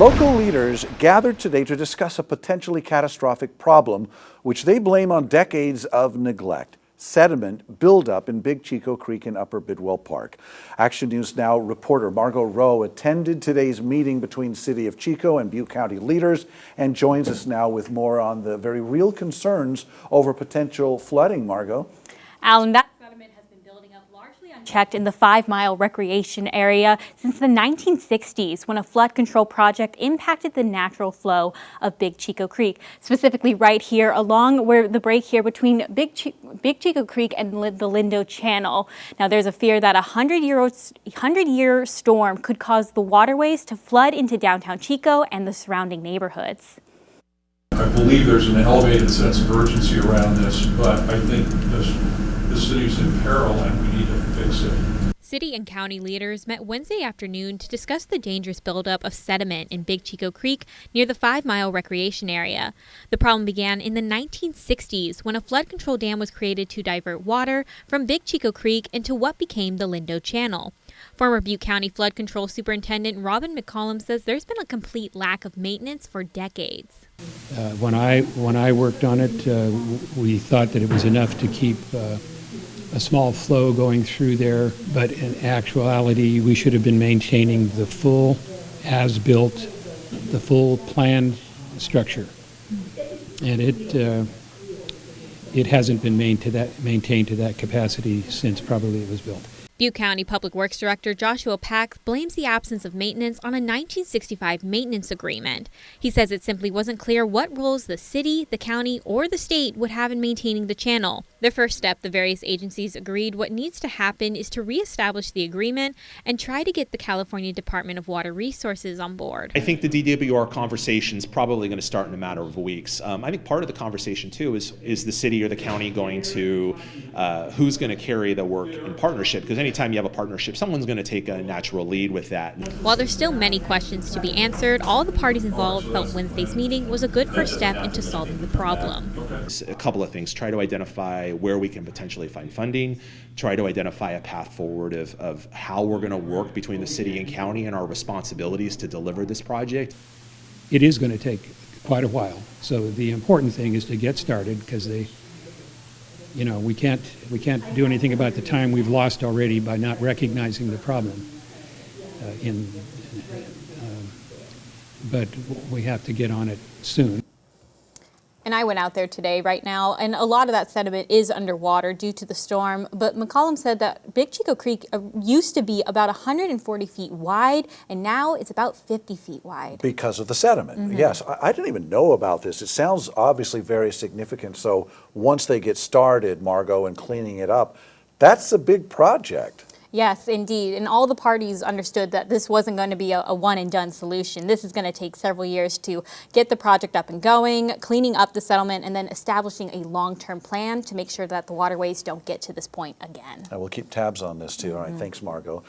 Local leaders gathered today to discuss a potentially catastrophic problem, which they blame on decades of neglect: sediment buildup in Big Chico Creek in Upper Bidwell Park. Action News Now reporter Margot Rowe attended today's meeting between City of Chico and Butte County leaders and joins us now with more on the very real concerns over potential flooding. Margot. Alan, that sediment has been building up largely unchecked in the 5-mile recreation area since the 1960s, when a flood control project impacted the natural flow of Big Chico Creek, specifically right here along where the break here between Big Chico Creek and the Lindo Channel. Now, there's a fear that a 100-year storm could cause the waterways to flood into downtown Chico and the surrounding neighborhoods. I believe there's an elevated sense of urgency around this, but I think the city's in peril and we need to fix it. City and county leaders met Wednesday afternoon to discuss the dangerous buildup of sediment in Big Chico Creek near the 5-mile recreation area. The problem began in the 1960s when a flood control dam was created to divert water from Big Chico Creek into what became the Lindo Channel. Former Butte County Flood Control Superintendent Robin McCollum says there's been a complete lack of maintenance for decades. When I worked on it, we thought that it was enough to keep a small flow going through there, but in actuality, we should have been maintaining the full as-built, the full planned structure, and it hasn't been maintained to that capacity since probably it was built. Butte County Public Works Director Joshua Pack blames the absence of maintenance on a 1965 maintenance agreement. He says it simply wasn't clear what roles the city, the county, or the state would have in maintaining the channel. The first step, the various agencies agreed what needs to happen is to reestablish the agreement and try to get the California Department of Water Resources on board. I think the DWR conversation is probably going to start in a matter of weeks. I think part of the conversation too is the city or the county going to, who's going to carry the work in partnership, because anytime you have a partnership, someone's going to take a natural lead with that. While there's still many questions to be answered, all the parties involved felt Wednesday's meeting was a good first step into solving the problem. A couple of things: try to identify where we can potentially find funding, try to identify a path forward of how we're going to work between the city and county and our responsibilities to deliver this project. It is going to take quite a while, so the important thing is to get started, because we can't do anything about the time we've lost already by not recognizing the problem. But we have to get on it soon. And I went out there today right now, and a lot of that sediment is underwater due to the storm. But McCollum said that Big Chico Creek used to be about 140 feet wide, and now it's about 50 feet wide. Because of the sediment. Mm-hmm. Yes, I didn't even know about this. It sounds obviously very significant. So once they get started, Margot, and cleaning it up, that's a big project. Yes, indeed. And all the parties understood that this wasn't going to be a one-and-done solution. This is going to take several years to get the project up and going, cleaning up the settlement, and then establishing a long-term plan to make sure that the waterways don't get to this point again. I will keep tabs on this, too. All right, thanks, Margot.